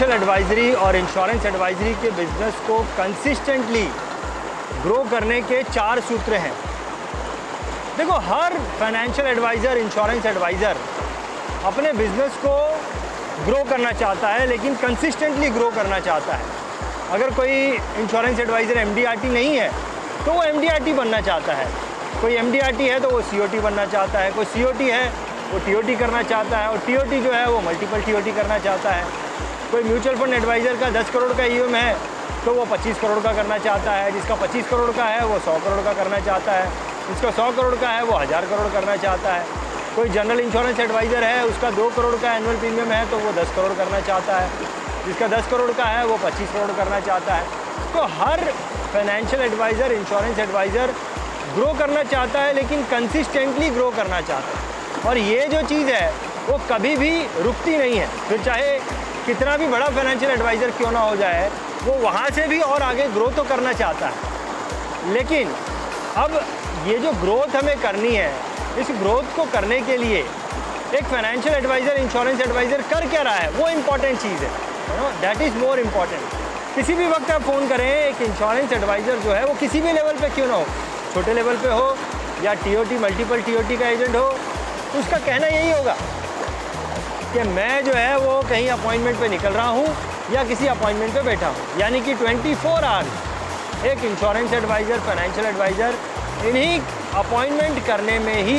Financial advisory और insurance advisory के business को कंसिस्टेंटली ग्रो करने के 4 सूत्र हैं। देखो, हर फाइनेंशियल एडवाइज़र, इंश्योरेंस एडवाइज़र अपने बिज़नेस को ग्रो करना चाहता है, लेकिन कंसिस्टेंटली ग्रो करना चाहता है। अगर कोई इंश्योरेंस एडवाइज़र एमडीआरटी नहीं है तो वो एमडीआरटी बनना चाहता है, कोई एमडीआरटी है तो वो सीओटी बनना चाहता है, कोई सीओटी है वो टीओटी करना चाहता है, और टीओटी जो है वो मल्टीपल टीओटी करना चाहता है। कोई म्यूचुअल फंड एडवाइज़र का 10 करोड़ का ईएम है तो वो 25 करोड़ का करना चाहता है, जिसका 25 करोड़ का है वो 100 करोड़ का करना चाहता है, जिसका 100 करोड़ का है वो 1000 करोड़ करना चाहता है। कोई जनरल इंश्योरेंस एडवाइज़र है, उसका 2 करोड़ का एनुअल प्रीमियम है तो वो 10 करोड़ करना चाहता है, जिसका 10 करोड़ का है वो 25 करोड़ करना चाहता है। तो हर financial adviser, insurance adviser grow करना चाहता है, लेकिन कंसिस्टेंटली ग्रो करना चाहता है। और ये जो चीज़ है वो कभी भी रुकती नहीं है। फिर चाहे कितना भी बड़ा फाइनेंशियल एडवाइज़र क्यों ना हो जाए, वो वहाँ से भी और आगे ग्रो तो करना चाहता है। लेकिन अब ये जो ग्रोथ हमें करनी है, इस ग्रोथ को करने के लिए एक फाइनेंशियल एडवाइज़र, इंश्योरेंस एडवाइज़र कर क्या रहा है, वो इम्पॉर्टेंट चीज़ है, दैट इज़ मोर इम्पॉर्टेंट। किसी भी वक्त आप फ़ोन करें, एक इंश्योरेंस एडवाइज़र जो है वो किसी भी लेवल पे क्यों ना हो, छोटे लेवल पे हो या टीओटी, मल्टीपल टीओटी का एजेंट हो, तो उसका कहना यही होगा कि मैं जो है वो कहीं अपॉइंटमेंट पे निकल रहा हूँ या किसी अपॉइंटमेंट पे बैठा हूँ। यानी कि 24 आवर्स एक इंश्योरेंस एडवाइज़र, फाइनेंशियल एडवाइज़र इन्हीं अपॉइंटमेंट करने में ही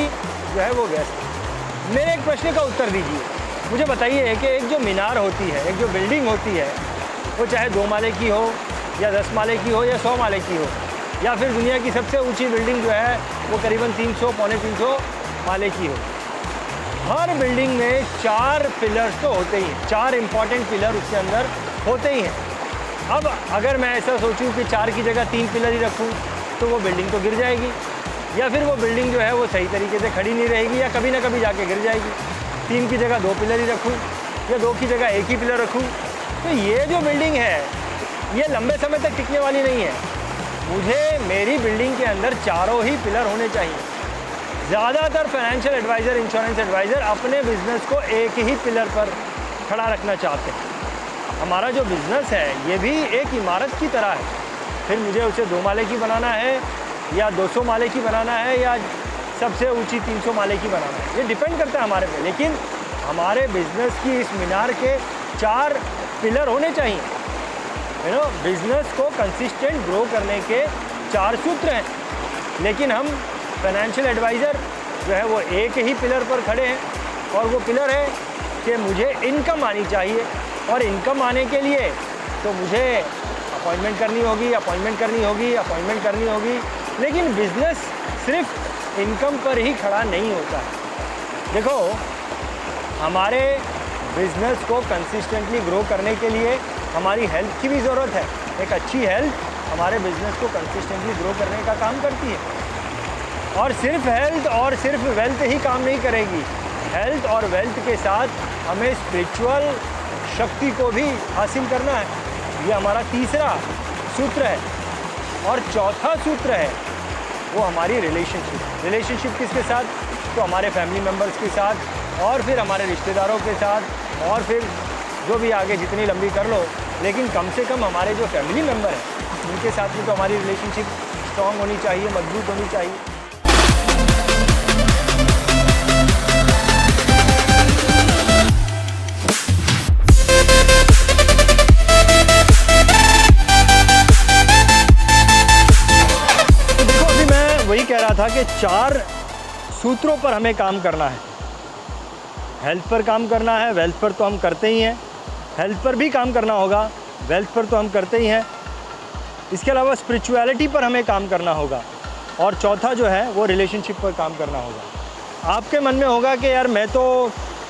जो है वो व्यस्त है। मेरे एक प्रश्न का उत्तर दीजिए, मुझे बताइए कि एक जो मीनार होती है, एक जो बिल्डिंग होती है, वो चाहे 2 माले की हो या 10 माले की हो या 100 माले की हो, या फिर दुनिया की सबसे ऊंची बिल्डिंग जो है वो करीबन 300, पौने 300 माले की हो, हर बिल्डिंग में 4 पिलर्स तो होते ही हैं, 4 इम्पॉर्टेंट पिलर उसके अंदर होते ही हैं। अब अगर मैं ऐसा सोचूं कि 4 की जगह 3 पिलर ही रखूं तो वो बिल्डिंग तो गिर जाएगी, या फिर वो बिल्डिंग जो है वो सही तरीके से खड़ी नहीं रहेगी या कभी ना कभी जाके गिर जाएगी। 3 की जगह 2 पिलर ही रखूं या 2 की जगह 1 ही पिलर रखूं, तो ये जो बिल्डिंग है ये लंबे समय तक टिकने वाली नहीं है। मुझे मेरी बिल्डिंग के अंदर 4 ही पिलर होने चाहिए। ज़्यादातर फाइनेंशियल एडवाइज़र, इंश्योरेंस एडवाइज़र अपने बिज़नेस को एक ही पिलर पर खड़ा रखना चाहते हैं। हमारा जो बिज़नेस है ये भी एक इमारत की तरह है, फिर मुझे उसे 2 माले की बनाना है या 200 माले की बनाना है या सबसे ऊंची 300 माले की बनाना है, ये डिपेंड करता है हमारे पे। लेकिन हमारे बिज़नेस की इस मीनार के 4 पिलर होने चाहिए। बिज़नेस को कंसिस्टेंट ग्रो करने के 4 सूत्र हैं, लेकिन हम फाइनेंशियल एडवाइज़र जो है वो एक ही पिलर पर खड़े हैं, और वो पिलर है कि मुझे इनकम आनी चाहिए, और इनकम आने के लिए तो मुझे अपॉइंटमेंट करनी होगी। लेकिन बिज़नेस सिर्फ इनकम पर ही खड़ा नहीं होता है। देखो, हमारे बिज़नेस को कंसिस्टेंटली ग्रो करने के लिए हमारी हेल्थ की भी ज़रूरत है। एक अच्छी हेल्थ हमारे बिज़नेस को कंसिस्टेंटली ग्रो करने का काम करती है। और सिर्फ हेल्थ और सिर्फ वेल्थ ही काम नहीं करेगी, हेल्थ और वेल्थ के साथ हमें स्पिरिचुअल शक्ति को भी हासिल करना है। ये हमारा तीसरा सूत्र है। और चौथा सूत्र है वो हमारी रिलेशनशिप किसके साथ, तो हमारे फैमिली मेम्बर्स के साथ, और फिर हमारे रिश्तेदारों के साथ, और फिर जो भी आगे जितनी लंबी कर लो, लेकिन कम से कम हमारे जो फैमिली मेम्बर हैं उनके साथ में तो हमारी रिलेशनशिप स्ट्रॉन्ग होनी चाहिए, मजबूत होनी चाहिए। तो देखो, अभी मैं वही कह रहा था कि 4 सूत्रों पर हमें काम करना है। हेल्थ पर काम करना है, वेल्थ पर तो हम करते ही हैं, हेल्थ पर भी काम करना होगा, वेल्थ पर तो हम करते ही हैं। इसके अलावा स्पिरिचुअलिटी पर हमें काम करना होगा, और चौथा जो है वो रिलेशनशिप पर काम करना होगा। आपके मन में होगा कि यार मैं तो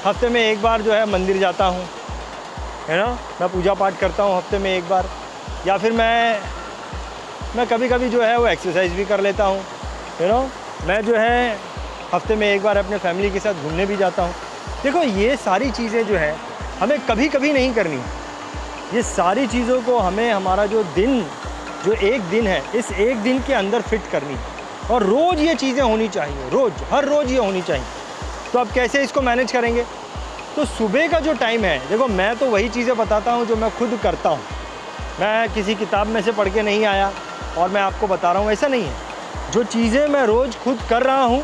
हफ्ते में 1 बार जो है मंदिर जाता हूँ, है ना, मैं पूजा पाठ करता हूँ हफ्ते में 1 बार, या फिर मैं कभी कभी जो है वो एक्सरसाइज भी कर लेता हूँ, मैं जो है हफ्ते में 1 बार अपने फैमिली के साथ घूमने भी जाता हूँ। देखो, ये सारी चीज़ें जो है हमें कभी कभी नहीं करनी। ये सारी चीज़ों को हमें हमारा जो एक दिन है, इस एक दिन के अंदर फिट करनी है, और रोज़ ये चीज़ें होनी चाहिए, हर रोज़ ये होनी चाहिए। तो आप कैसे इसको मैनेज करेंगे? तो सुबह का जो टाइम है, देखो मैं तो वही चीज़ें बताता हूँ जो मैं खुद करता हूँ। मैं किसी किताब में से पढ़ के नहीं आया और मैं आपको बता रहा हूँ, ऐसा नहीं है। जो चीज़ें मैं रोज़ खुद कर रहा हूँ,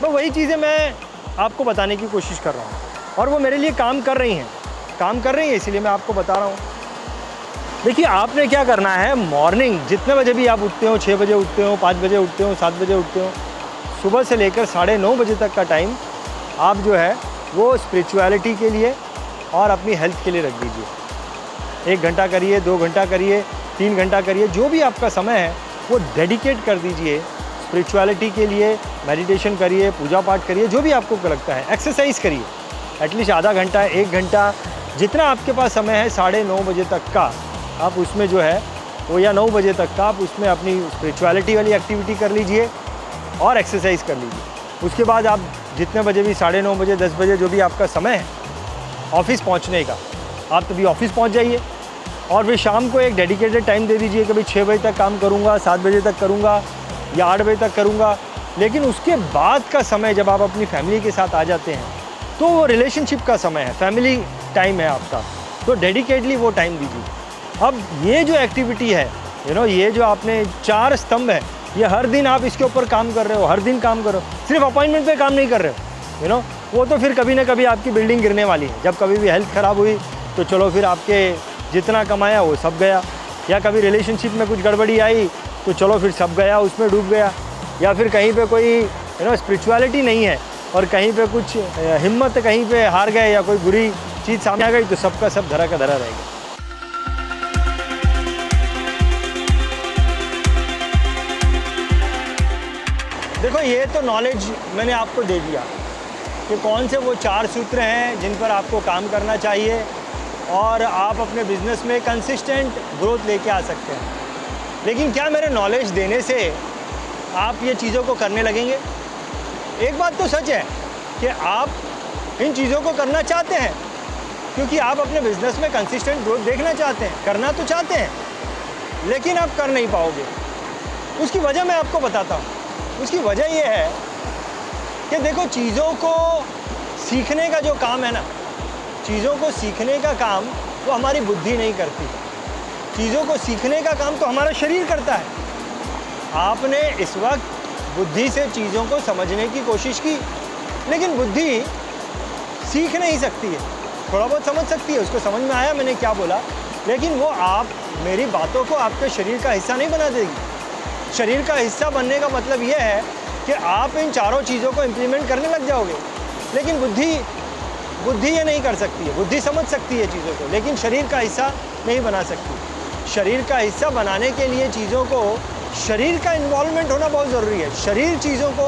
मैं वही चीज़ें मैं आपको बताने की कोशिश कर रहा हूँ और वो मेरे लिए काम कर रही हैं, इसीलिए मैं आपको बता रहा हूँ। देखिए, आपने क्या करना है, मॉर्निंग जितने बजे भी आप उठते हो, 6 बजे उठते हो, 5 बजे उठते हो, 7 बजे उठते हो, सुबह से लेकर 9:30 बजे तक का टाइम आप जो है वो स्पिरिचुअलिटी के लिए और अपनी हेल्थ के लिए रख दीजिए। 1 घंटा करिए, 2 घंटा करिए, 3 घंटा करिए, जो भी आपका समय है वो डेडिकेट कर दीजिए स्पिरिचुअलिटी के लिए। मेडिटेशन करिए, पूजा पाठ करिए, जो भी आपको लगता है। एक्सरसाइज करिए, एटलीस्ट आधा घंटा, 1 घंटा, जितना आपके पास समय है 9:30 बजे तक का, आप उसमें जो है वो, या 9 बजे तक का, आप उसमें अपनी स्पिरिचुअलिटी वाली एक्टिविटी कर लीजिए और एक्सरसाइज कर लीजिए। उसके बाद आप जितने बजे भी, 9:30 बजे, 10 बजे, जो भी आपका समय है ऑफिस पहुंचने का, आप तभी ऑफिस पहुंच जाइए और फिर शाम को एक डेडिकेटेड टाइम दे दीजिए। कभी 6 बजे तक काम करूंगा, 7 बजे तक करूंगा या 8 बजे तक करूंगा। लेकिन उसके बाद का समय जब आप अपनी फैमिली के साथ आ जाते हैं तो वो रिलेशनशिप का समय है, फैमिली टाइम है आपका, तो डेडिकेटली वो टाइम दीजिए। अब ये जो एक्टिविटी है, ये जो आपने 4 स्तंभ है, ये हर दिन आप इसके ऊपर काम कर रहे हो, हर दिन काम कर रहे हो, सिर्फ अपॉइंटमेंट पे काम नहीं कर रहे हो। वो तो फिर कभी ना कभी आपकी बिल्डिंग गिरने वाली है। जब कभी भी हेल्थ ख़राब हुई तो चलो फिर आपके जितना कमाया वो सब गया, या कभी रिलेशनशिप में कुछ गड़बड़ी आई तो चलो फिर सब गया, उसमें डूब गया, या फिर कहीं पे कोई स्पिरिचुअलिटी नहीं है और कहीं पे कुछ हिम्मत, कहीं पे हार गए या कोई बुरी चीज़ सामने आ गई तो सबका सब धरा का धरा रहेगा। देखो, ये तो नॉलेज मैंने आपको दे दिया कि कौन से वो 4 सूत्र हैं जिन पर आपको काम करना चाहिए और आप अपने बिजनेस में कंसिस्टेंट ग्रोथ लेके आ सकते हैं। लेकिन क्या मेरे नॉलेज देने से आप ये चीज़ों को करने लगेंगे? एक बात तो सच है कि आप इन चीज़ों को करना चाहते हैं क्योंकि आप अपने बिजनेस में कंसिस्टेंट ग्रोथ देखना चाहते हैं, करना तो चाहते हैं, लेकिन आप कर नहीं पाओगे। उसकी वजह मैं आपको बताता हूँ। उसकी वजह ये है कि देखो, चीज़ों को सीखने का जो काम है ना, चीज़ों को सीखने का काम वो हमारी बुद्धि नहीं करती। चीज़ों को सीखने का काम तो हमारा शरीर करता है। आपने इस वक्त बुद्धि से चीज़ों को समझने की कोशिश की, लेकिन बुद्धि सीख नहीं सकती है। थोड़ा बहुत समझ सकती है, उसको समझ में आया मैंने क्या बोला, लेकिन वो आप मेरी बातों को आपके शरीर का हिस्सा नहीं बना देगी। शरीर का हिस्सा बनने का मतलब ये है कि आप इन चारों चीज़ों को इम्प्लीमेंट करने लग जाओगे। लेकिन बुद्धि ये नहीं कर सकती है। बुद्धि समझ सकती है चीज़ों को, लेकिन शरीर का हिस्सा नहीं बना सकती। शरीर का हिस्सा बनाने के लिए चीज़ों को, शरीर का इन्वॉल्वमेंट होना बहुत ज़रूरी है। शरीर चीज़ों को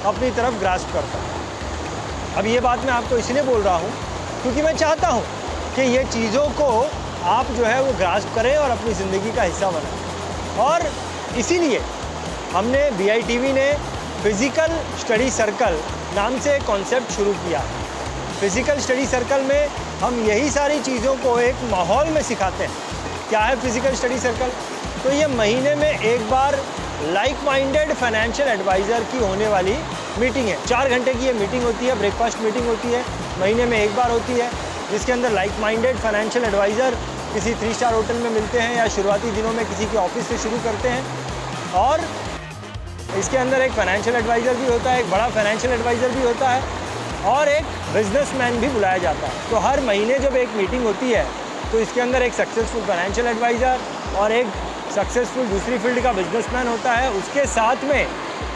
अपनी तरफ ग्रास्प करता है। अब ये बात मैं आपको इसलिए बोल रहा हूँ क्योंकि मैं चाहता हूँ कि ये चीज़ों को आप जो है वो ग्रास्प करें और अपनी ज़िंदगी का हिस्सा बनाएं। और इसीलिए हमने BITV ने फिज़िकल स्टडी सर्कल नाम से एक कॉन्सेप्ट शुरू किया। फिज़िकल स्टडी सर्कल में हम यही सारी चीज़ों को एक माहौल में सिखाते हैं। क्या है फिज़िकल स्टडी सर्कल? तो ये महीने में एक बार लाइक माइंडेड फाइनेंशियल एडवाइज़र की होने वाली मीटिंग है। 4 घंटे की ये मीटिंग होती है, ब्रेकफास्ट मीटिंग होती है, महीने में एक बार होती है, जिसके अंदर लाइक माइंडेड फाइनेंशियल एडवाइज़र किसी 3 स्टार होटल में मिलते हैं या शुरुआती दिनों में किसी के ऑफिस से शुरू करते हैं। और इसके अंदर एक फाइनेंशियल एडवाइज़र भी होता है, एक बड़ा फाइनेंशियल एडवाइज़र भी होता है और एक बिजनेसमैन भी बुलाया जाता है। तो हर महीने जब एक मीटिंग होती है तो इसके अंदर एक सक्सेसफुल फाइनेंशियल एडवाइज़र और एक सक्सेसफुल दूसरी फील्ड का बिजनेसमैन होता है। उसके साथ में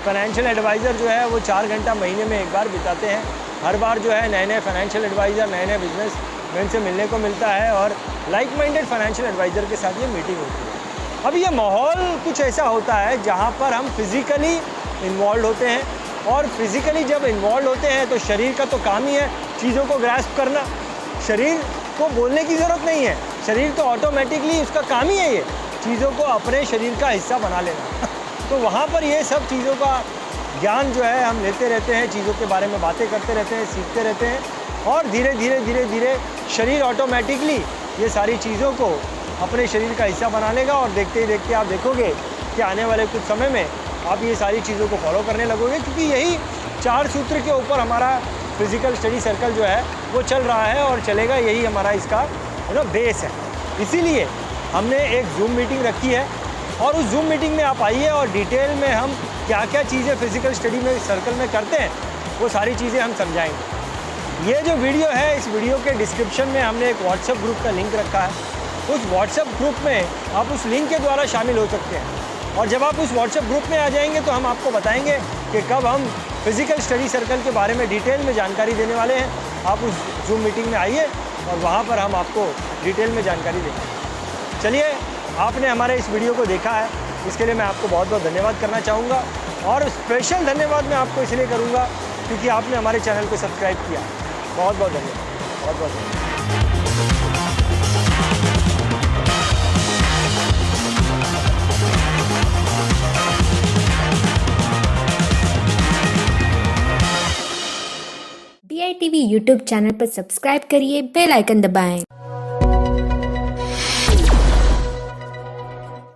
फाइनेंशियल एडवाइज़र जो है वो 4 घंटा महीने में एक बार बिताते हैं। हर बार जो है नए नए फाइनेंशियल एडवाइज़र, नए नए बिजनेसमैन से मिलने को मिलता है और लाइक माइंडेड फाइनेंशियल एडवाइज़र के साथ ये मीटिंग होती है। अब ये माहौल कुछ ऐसा होता है जहाँ पर हम फिज़िकली इन्वॉल्व होते हैं, और फिज़िकली जब इन्वॉल्व होते हैं तो शरीर का तो काम ही है चीज़ों को ग्रास्प करना। शरीर को बोलने की ज़रूरत नहीं है, शरीर तो ऑटोमेटिकली उसका काम ही है ये चीज़ों को अपने शरीर का हिस्सा बना लेना। तो वहाँ पर ये सब चीज़ों का ज्ञान जो है हम लेते रहते हैं, चीज़ों के बारे में बातें करते रहते हैं, सीखते रहते हैं और धीरे धीरे शरीर ऑटोमेटिकली ये सारी चीज़ों को अपने शरीर का हिस्सा बना लेगा। और देखते ही देखते आप देखोगे कि आने वाले कुछ समय में आप ये सारी चीज़ों को फॉलो करने लगोगे, क्योंकि यही 4 सूत्र के ऊपर हमारा फिजिकल स्टडी सर्कल जो है वो चल रहा है और चलेगा, यही हमारा इसका बेस है। इसीलिए हमने एक जूम मीटिंग रखी है और उस जूम मीटिंग में आप आइए और डिटेल में हम क्या क्या चीज़ें फिजिकल स्टडी में सर्कल में करते हैं वो सारी चीज़ें हम समझाएंगे। ये जो वीडियो है, इस वीडियो के डिस्क्रिप्शन में हमने एक व्हाट्सएप ग्रुप का लिंक रखा है। उस व्हाट्सएप ग्रुप में आप उस लिंक के द्वारा शामिल हो सकते हैं और जब आप उस व्हाट्सएप ग्रुप में आ जाएंगे तो हम आपको बताएंगे कि कब हम फिजिकल स्टडी सर्कल के बारे में डिटेल में जानकारी देने वाले हैं। आप उस जूम मीटिंग में आइए और वहाँ पर हम आपको डिटेल में जानकारी देंगे। चलिए, आपने हमारे इस वीडियो को देखा है, इसके लिए मैं आपको बहुत बहुत धन्यवाद करना चाहूँगा और स्पेशल धन्यवाद मैं आपको इसलिए करूँगा क्योंकि आपने हमारे चैनल को सब्सक्राइब किया। बहुत बहुत धन्यवाद, बहुत बहुत धन्यवाद। DITV यूट्यूब चैनल पर सब्सक्राइब करिए, बेल आइकन दबाएं।